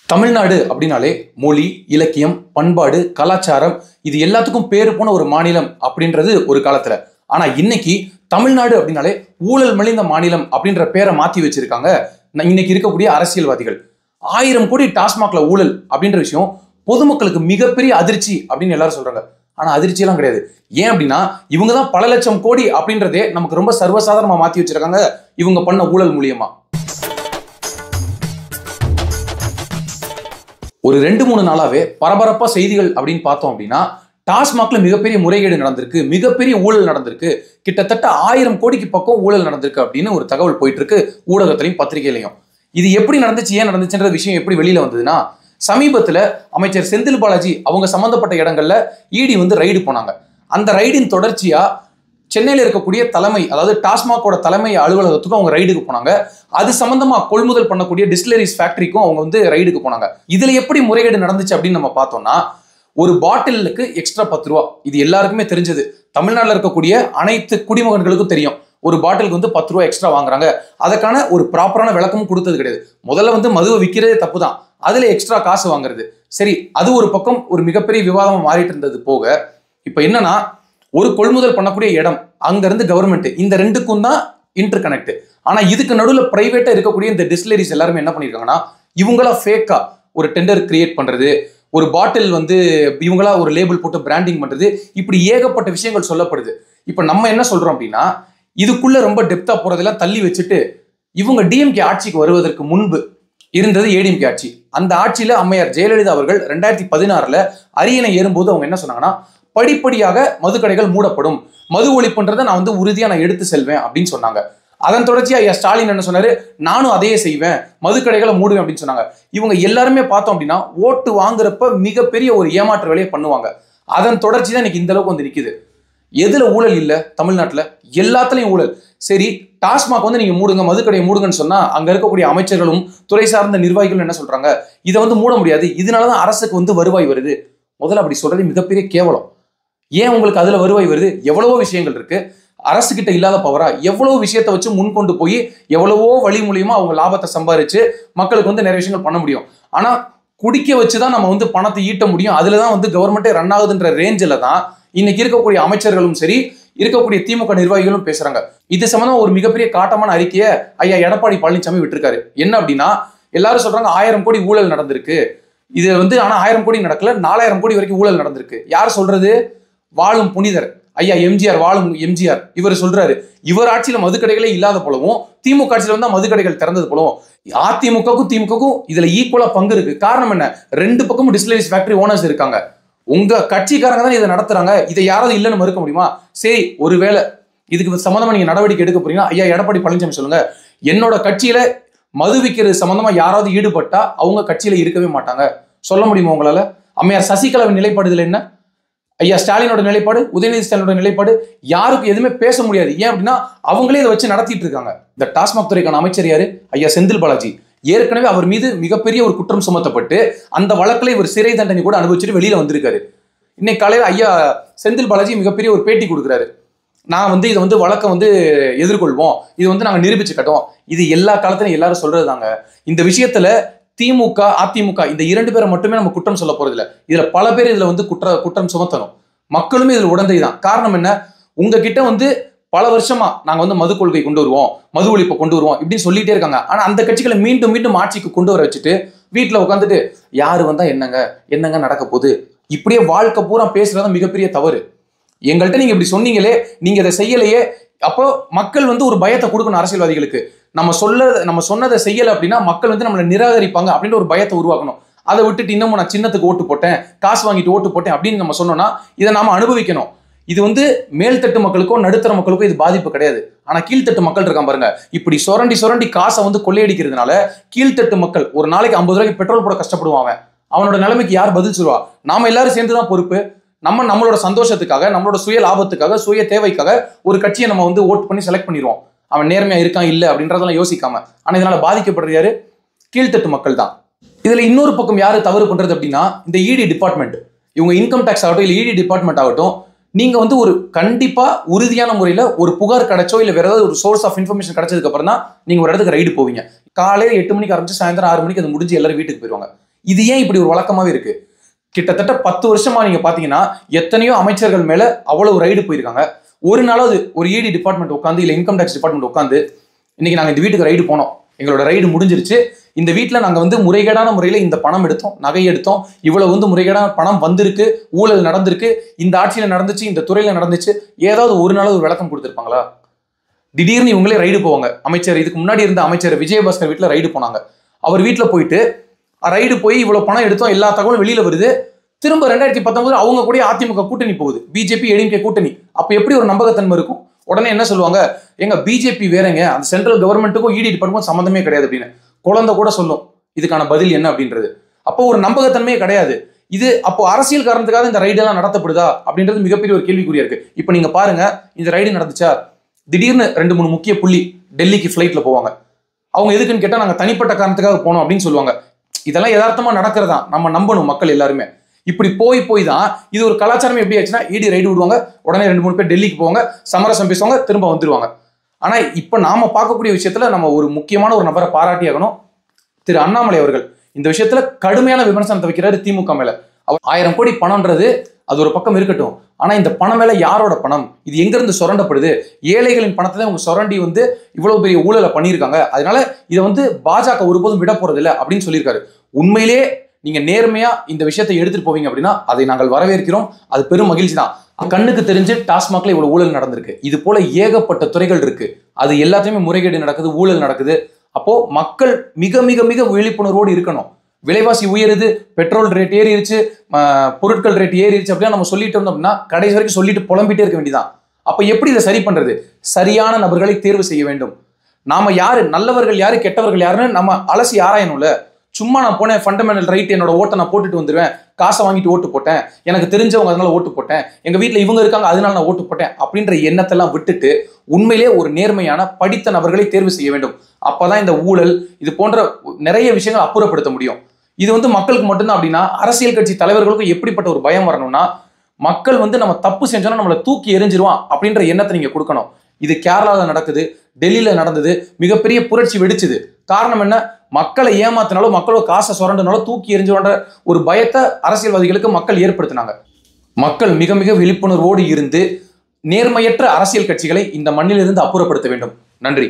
தமிழ்நாடு அப்படின்னாலே மொழி, இலக்கியம், பண்பாடு, கலாச்சாரம் இது எல்லாத்துக்கும் பேரு போன ஒரு மாநிலம் அப்படின்றது ஒரு காலத்துல. ஆனா இன்னைக்கு தமிழ்நாடு அப்படின்னாலே ஊழல் மலிந்த மாநிலம் அப்படின்ற பேரை மாத்தி வச்சிருக்காங்க இன்னைக்கு இருக்கக்கூடிய அரசியல்வாதிகள். 1000 கோடி டாஸ்மாக்ல ஊழல் அப்படின்ற விஷயம் பொதுமக்களுக்கு மிகப்பெரிய அதிர்ச்சி அப்படின்னு எல்லாரும் சொல்றாங்க. ஆனா அதிர்ச்சியெல்லாம் கிடையாது. ஏன் அப்படின்னா இவங்க தான் பல லட்சம் கோடி அப்படின்றதே நமக்கு ரொம்ப சர்வசாதாரணமா மாத்தி வச்சிருக்காங்க இவங்க பண்ண ஊழல் மூலியமா. ஒரு 2-3 நாளாவே பரபரப்பா செய்திகள் அப்படின்னு பார்த்தோம் அப்படின்னா டாஸ்மாக்ல மிகப்பெரிய முறைகேடு நடந்திருக்கு, மிகப்பெரிய ஊழல் நடந்திருக்கு, கிட்டத்தட்ட 1000 கோடிக்கு பக்கம் ஊழல் நடந்திருக்கு அப்படின்னு ஒரு தகவல் போயிட்டு இருக்கு ஊடகத்திலையும் பத்திரிகையிலையும். இது எப்படி நடந்துச்சு, ஏன் நடந்துச்சுன்ற விஷயம் எப்படி வெளியில வந்ததுன்னா, சமீபத்துல அமைச்சர் செந்தில் பாலாஜி அவங்க சம்பந்தப்பட்ட இடங்கள்ல இடி ரைடு போனாங்க. அந்த ரைடின் தொடர்ச்சியா சென்னையில் இருக்கக்கூடிய தலைமை, அதாவது டாஸ்மாகோட தலைமை அலுவலகத்துக்கும் அவங்க ரைடுக்கு போனாங்க. அது சம்பந்தமா கொள்முதல் பண்ணக்கூடிய டிஸ்டிலரிஸ் ஃபேக்டரிக்கும் அவங்க ரைடுக்கு போனாங்க. இதுல எப்படி முறைகேடு நடந்துச்சு அப்படின்னு நம்ம பார்த்தோம்னா, ஒரு பாட்டிலுக்கு எக்ஸ்ட்ரா 10 ரூபா. இது எல்லாருக்குமே தெரிஞ்சது. தமிழ்நாட்டில் இருக்கக்கூடிய அனைத்து குடிமகன்களுக்கும் தெரியும். ஒரு பாட்டிலுக்கு 10 ரூபா எக்ஸ்ட்ரா வாங்குறாங்க. அதுக்கான ஒரு ப்ராப்பரான விளக்கமும் கொடுத்தது கிடையாது. முதல்ல மதுவை விற்கிறதே தப்பு தான், அதுல எக்ஸ்ட்ரா காசு வாங்குறது. சரி, அது ஒரு பக்கம் ஒரு மிகப்பெரிய விவாதமா மாறிட்டு இருந்தது போக, இப்ப என்னன்னா ஒரு கொள்முதல் பண்ணக்கூடிய இடம், அங்க இருந்து கவர்மெண்ட், இந்த ரெண்டுக்கும் தான் இன்டர் கனெக்ட். ஆனா இதுக்கு நடுவில் பிரைவேட்டா இருக்கக்கூடிய இந்த டிஸ்டிலரிஸ் எல்லாருமே என்ன பண்ணிருக்காங்கன்னா, இவங்களா ஃபேக்கா ஒரு டெண்டர் கிரியேட் பண்றது, ஒரு பாட்டில் இவங்களா ஒரு லேபிள் போட்டு பிராண்டிங் பண்றது, இப்படி ஏகப்பட்ட விஷயங்கள் சொல்லப்படுது. இப்ப நம்ம என்ன சொல்றோம் அப்படின்னா, இதுக்குள்ள ரொம்ப டெப்தா போறதெல்லாம் தள்ளி வச்சுட்டு, இவங்க டிஎம்கே ஆட்சிக்கு வருவதற்கு முன்பு இருந்தது ஏடிஎம்கே ஆட்சி. அந்த ஆட்சியில அம்மையார் ஜெயலலிதா அவர்கள் 2016 அரியணை ஏறும்போது அவங்க என்ன சொன்னாங்கன்னா, படிப்படியாக மதுக்கடைகள் மூடப்படும், மது ஒழிப்புன்றதை நான் உறுதியா நான் எடுத்து செல்வேன் அப்படின்னு சொன்னாங்க. அதன் தொடர்ச்சியா ஐயா ஸ்டாலின் என்ன சொன்னாரு, நானும் அதையே செய்வேன், மதுக்கடைகளை மூடுவேன் அப்படின்னு சொன்னாங்க. இவங்க எல்லாருமே பார்த்தோம் அப்படின்னா ஓட்டு வாங்குறப்ப மிகப்பெரிய ஒரு ஏமாற்று வேலையை பண்ணுவாங்க. அதன் தொடர்ச்சி தான் இன்னைக்கு இந்த அளவுக்கு நிக்குது. எதுல ஊழல் இல்ல தமிழ்நாட்டுல? எல்லாத்துலயும் ஊழல். சரி, டாஸ்மாக் நீங்க மூடுங்க, மதுக்கடையை மூடுங்கன்னு சொன்னா அங்க இருக்கக்கூடிய அமைச்சர்களும் துறை சார்ந்த நிர்வாகிகளும் என்ன சொல்றாங்க, இதை மூட முடியாது, இதனாலதான் அரசுக்கு வருவாய் வருது. முதல்ல அப்படி சொல்றது மிகப்பெரிய கேவலம். ஏன் உங்களுக்கு அதுல வருவாய் வருது? எவ்வளவோ விஷயங்கள் இருக்கு. அரசு கிட்ட இல்லாத பவரா? எவ்வளவு விஷயத்தை வச்சு முன்கொண்டு போய் எவ்வளவோ வழி மூலியமா அவங்க லாபத்தை சம்பாரிச்சு மக்களுக்கு நிறைய விஷயங்கள் பண்ண முடியும். ஆனா குடிக்க வச்சுதான் நம்ம பணத்தை ஈட்ட முடியும், அதுலதான் கவர்மெண்டே ரன் ஆகுதுன்ற ரேஞ்சில தான் இன்னைக்கு இருக்கக்கூடிய அமைச்சர்களும் சரி, இருக்கக்கூடிய திமுக நிர்வாகிகளும் பேசுறாங்க. இது சம்பந்தமா ஒரு மிகப்பெரிய காட்டமான அறிக்கையை ஐயா எடப்பாடி பழனிசாமி விட்டுருக்காரு. என்ன அப்படின்னா, எல்லாரும் சொல்றாங்க 1000 கோடி ஊழல் நடந்திருக்கு. இது ஆனா 1000 கோடி நடக்கல, 4000 கோடி வரைக்கும் ஊழல் நடந்திருக்கு. யார் சொல்றது? வாழும் புனிதர் ஐயா எம்ஜிஆர், வாழும் எம்ஜிஆர் இவர் சொல்றாரு. இவர் ஆட்சியில மதுக்கடைகளே இல்லாத போலவும், திமுக ஆட்சியில மதுக்கடைகள் திறந்தது போலவும், அதிமுகவுக்கும் திமுகவுக்கும் இதுல ஈக்குவலா பங்கு இருக்கு. காரணம் என்ன? 2 பக்கமும் டிஸ்டிலரிஸ் ஃபேக்டரி ஓனர்ஸ் இருக்காங்க. உங்க கட்சிக்காரங்க தான் இதை நடத்துறாங்க. இதை யாராவது இல்லைன்னு மறுக்க முடியுமா? சரி, ஒருவேளை இதுக்கு சம்பந்தமா நீங்க நடவடிக்கை எடுக்க போறீங்கன்னா ஐயா எடப்பாடி பழனிசாமி சொல்லுங்க, என்னோட கட்சியில மது விற்கிறது சம்பந்தமா யாராவது ஈடுபட்டா அவங்க கட்சியில இருக்கவே மாட்டாங்க. சொல்ல முடியுமா உங்களால? அம்மையார் சசிகலாவின் நிலைப்பாடுல என்ன? ஐயா ஸ்டாலினோட நிலைப்பாடு, உதயநிதி ஸ்டாலினோட நிலைப்பாடு, யாருக்கும் எதுவுமே பேச முடியாது. ஏன் அப்படின்னா அவங்களே இதை வச்சு நடத்திட்டு இருக்காங்க. இந்த டாஸ்மாக் துறைக்கான அமைச்சர் யாரு? ஐயா செந்தில் பாலாஜி. ஏற்கனவே அவர் மீது மிகப்பெரிய ஒரு குற்றம் சுமத்தப்பட்டு அந்த வழக்கில் இவர் சிறை தண்டனை கூட அனுபவிச்சுட்டு வெளியில வந்திருக்காரு. இன்னைக்கு காலையில் ஐயா செந்தில் பாலாஜி மிகப்பெரிய ஒரு பேட்டி கொடுக்குறாரு. நான் இதை வழக்கை எதிர்கொள்வோம், இது நாங்கள் நிரூபிச்சு கட்டோம். இது எல்லா காலத்திலும் எல்லாரும் சொல்றது தாங்க. இந்த விஷயத்துல திமுக அதிமுக இந்த 2 பேரை மட்டுமே நம்ம குற்றம் சொல்ல போறது இல்லை. இதுல பல பேர் இதுல குற்றம் சுமத்தணும். மக்களுமே இதுல உடந்தை தான். காரணம் என்ன? உங்ககிட்ட பல வருஷமா நாங்க மது கொள்கை கொண்டு வருவோம், மது ஒழிப்பை கொண்டு வருவோம் இப்படின்னு சொல்லிட்டே இருக்காங்க. ஆனா அந்த கட்சிகளை மீண்டும் மீண்டும் ஆட்சிக்கு கொண்டு வர வச்சுட்டு வீட்டுல உட்காந்துட்டு யாரு வந்தா என்னங்க நடக்க போகுது, இப்படியே வாழ்க்கை பூரா பேசுறது மிகப்பெரிய தவறு. எங்கள்கிட்ட நீங்க இப்படி சொன்னீங்களே, நீங்க இதை செய்யலையே, அப்போ மக்கள் ஒரு பயத்தை கொடுக்கணும் அரசியல்வாதிகளுக்கு. நம்ம சொன்னதை செய்யலை அப்படின்னா மக்கள் நம்மளை நிராகரிப்பாங்க அப்படின்ற ஒரு பயத்தை உருவாக்கணும். அதை விட்டுட்டு இன்னமும் நான் சின்னத்துக்கு ஓட்டு போட்டேன், காசு வாங்கிட்டு ஓட்டு போட்டேன் அப்படின்னு நம்ம சொன்னோம்னா இதை நாம அனுபவிக்கணும். இது மேல்தட்டு மக்களுக்கோ நடுத்தர மக்களுக்கோ இது பாதிப்பு கிடையாது. ஆனா கீழ்த்தட்டு மக்கள் இருக்கான் பாருங்க, இப்படி சுரண்டி காசை கொள்ளையடிக்கிறதுனால கீழ்த்தட்டு மக்கள் ஒரு நாளைக்கு 50 ரூபாய்க்கு பெட்ரோல் போட கஷ்டப்படுவாங்க. அவனோட நிலைமைக்கு யார் பதில் சொல்லுவா? நாம எல்லாரும் சேர்ந்துதான் பொறுப்பு. நம்மளோட சந்தோஷத்துக்காக, நம்மளோட சுய லாபத்துக்காக, சுய தேவைக்காக ஒரு கட்சியை நம்ம ஓட்டு பண்ணி செலக்ட் பண்ணிடுவோம். அவன் நேர்மையா இருக்கான் இல்ல அப்படின்றதெல்லாம் யோசிக்காம. ஆனா இதனால பாதிக்கப்படுறது யாரு? கீழ்த்தட்டு மக்கள் தான். இதுல இன்னொரு பக்கம் யாரு தவறு பண்றது அப்படின்னா, இந்த இடி டிபார்ட்மெண்ட், இவங்க இன்கம் டாக்ஸ் ஆகட்டும் இல்ல இடி டிபார்ட்மெண்ட் ஆகட்டும், நீங்க ஒரு கண்டிப்பா உறுதியான முறையில ஒரு புகார் கிடைச்சோ இல்ல வேற ஏதாவது ஒரு சோர்ஸ் ஆஃப் இன்ஃபர்மேஷன் கிடைச்சதுக்கு அப்புறம் தான் நீங்க ஒரு இடத்துக்கு ரைடு போவீங்க. காலையில 8 மணிக்கு ஆரம்பிச்சு சாயந்தரம் 6 மணிக்கு அது முடிஞ்சு எல்லாரும் வீட்டுக்கு போயிருவாங்க. இது ஏன் இப்படி ஒரு வழக்கமாவே இருக்கு? கிட்டத்தட்ட 10 வருஷமா நீங்க பாத்தீங்கன்னா எத்தனையோ அமைச்சர்கள் மேல அவ்வளவு ரைடு போயிருக்காங்க. ஒரு நாளாவது ஒரு இடி டிபார்ட்மெண்ட் உட்காந்து இல்ல இன்கம் டேக்ஸ் டிபார்ட்மெண்ட் உட்காந்து இன்னைக்கு நாங்க இந்த வீட்டுக்கு ரைடு போனோம், எங்களோட ரைடு முடிஞ்சிருச்சு, இந்த வீட்டுல நாங்க வந்து முறைகேடான முறையில இந்த பணம் எடுத்தோம், நகை எடுத்தோம், இவ்வளவு வந்து முறைகேடான பணம் வந்திருக்கு, ஊழல் நடந்திருக்கு, இந்த ஆட்சியில நடந்துச்சு, இந்த துறையில நடந்துச்சு, ஏதாவது ஒரு நாள் ஒரு விளக்கம் கொடுத்திருப்பாங்களா? திடீர்னு இவங்களே ரைடு போவாங்க. அமைச்சர் இதுக்கு முன்னாடி இருந்த அமைச்சர் விஜயபாஸ்கர் வீட்டுல ரைடு போனாங்க. அவர் வீட்டுல போயிட்டு ரைடு போய் இவ்வளவு பணம் எடுத்தோம், எல்லா தகவலும் வெளியில வருது. திரும்ப 2019 அவங்க கூட அதிமுக கூட்டணி போகுது, பிஜேபி ஏடிஎம்கே கூட்டணி. அப்ப எப்படி ஒரு நம்பகத்தன்மை இருக்கும்? உடனே என்ன சொல்லுவாங்க, எங்க பிஜேபி வேறங்க, அந்த சென்ட்ரல் கவர்மெண்ட்டுக்கும் இடி டிபார்ட்மெண்ட் சம்மந்தமே கிடையாது அப்படின்னு குழந்தை கூட சொல்லும். இதுக்கான பதில் என்ன அப்படின்றது. அப்போ ஒரு நம்பகத்தன்மையே கிடையாது. இது அப்போ அரசியல் காரணத்துக்காக இந்த ரைடு எல்லாம் நடத்தப்படுதா அப்படின்றது மிகப்பெரிய ஒரு கேள்விக்குறியா இருக்கு. இப்போ நீங்க பாருங்க, இந்த ரைடு நடந்துச்சா, திடீர்னு 2-3 முக்கிய புள்ளி டெல்லிக்கு ஃபிளைட்ல போவாங்க. அவங்க எதுக்குன்னு கேட்டா நாங்க தனிப்பட்ட காரணத்துக்காக போனோம் அப்படின்னு சொல்லுவாங்க. இதெல்லாம் யதார்த்தமா நடக்கிறதா, நம்ம நம்பணும் மக்கள் எல்லாருமே. இப்படி போய் தான் இது ஒரு கலாச்சாரம். எப்படி ஆச்சுன்னா இடி ரைடு விடுவாங்க, உடனே 2-3 பேர் டெல்லிக்கு போவாங்க, சமரசம் பேசுவாங்க, திரும்ப வந்துருவாங்க. ஆனா இப்ப நாம பார்க்கக்கூடிய விஷயத்துல நம்ம ஒரு முக்கியமான ஒரு நபரை பாராட்டியாகணும். திரு அண்ணாமலை அவர்கள் இந்த விஷயத்துல கடுமையான விமர்சனத்தை வைக்கிறாரு திமுக மேல. அவர் 1000 கோடி பணம்ன்றது அது ஒரு பக்கம் இருக்கட்டும், ஆனா இந்த பணம் மேல யாரோட பணம், இது எங்க இருந்து சுரண்டப்படுது? ஏழைகளின் பணத்தை தான் இவங்க சுரண்டி வந்து இவ்வளவு பெரிய ஊழலை பண்ணியிருக்காங்க. அதனால இதை வந்து பாஜக ஒருபோதும் விட போறது இல்லை அப்படின்னு சொல்லியிருக்காரு. உண்மையிலே நீங்க நேர்மையா இந்த விஷயத்தை எடுத்துட்டு போவீங்க அப்படின்னா அதை நாங்கள் வரவேற்கிறோம். அது பெரும் மகிழ்ச்சி தான். கண்ணுக்கு தெரிஞ்சு டாஸ்மாக்ல இவ்வளவு ஊழல் நடந்திருக்கு. இது போல ஏகப்பட்ட துறைகள் இருக்கு, அது எல்லாத்தையுமே முறைகேடு நடக்குது, ஊழல் நடக்குது. அப்போ மக்கள் மிக மிக மிக விழிப்புணர்வோடு இருக்கணும். விலைவாசி உயருது, பெட்ரோல் ரேட் ஏறிடுச்சு, பொருட்கள் ரேட் ஏறிடுச்சு அப்படின்னா நம்ம சொல்லிட்டு இருந்தோம் அப்படின்னா கடைசி வரைக்கும் சொல்லிட்டு புலம்பிட்டே இருக்க வேண்டியதான். அப்ப எப்படி இதை சரி பண்றது? சரியான நபர்களை தேர்வு செய்ய வேண்டும். நாம யாரு, நல்லவர்கள் யாரு, கெட்டவர்கள் யாருன்னு நம்ம அலசி ஆராயணும்ல. சும்மா நான் போனேன், ஃபண்டமெண்டல் ரைட், என்னோட ஓட்டை நான் போட்டுட்டு வந்துடுவேன், காசை வாங்கிட்டு ஓட்டு போட்டேன், எனக்கு தெரிஞ்சவங்க அதனால ஓட்டு போட்டேன், எங்க வீட்டுல இவங்க இருக்காங்க அதனால நான் ஓட்டு போட்டேன் அப்படின்ற எண்ணத்தெல்லாம் விட்டுட்டு உண்மையிலே ஒரு நேர்மையான படித்த நபர்களை தேர்வு செய்ய வேண்டும். அப்பதான் இந்த ஊழல் இது போன்ற நிறைய விஷயங்கள் அப்புறப்படுத்த முடியும். இது வந்து மக்களுக்கு மட்டும்தான் அப்படின்னா அரசியல் கட்சி தலைவர்களுக்கும் எப்படிப்பட்ட ஒரு பயம் வரணும்னா, மக்கள் வந்து நம்ம தப்பு செஞ்சோம்னா நம்மளை தூக்கி எரிஞ்சிருவான் அப்படின்ற எண்ணத்தை நீங்க கொடுக்கணும். இது கேரளாவில் நடக்குது, டெல்லியில நடந்தது, மிகப்பெரிய புரட்சி வெடிச்சுது. காரணம் என்ன? மக்களை ஏமாத்தினாலும் மக்களோட காசை சுரண்டினாலும் தூக்கி எரிஞ்சுன்ற ஒரு பயத்தை அரசியல்வாதிகளுக்கு மக்கள் ஏற்படுத்தினாங்க. மக்கள் மிக மிக விழிப்புணர்வோடு இருந்து நேர்மையற்ற அரசியல் கட்சிகளை இந்த மண்ணிலிருந்து அப்புறப்படுத்த வேண்டும். நன்றி.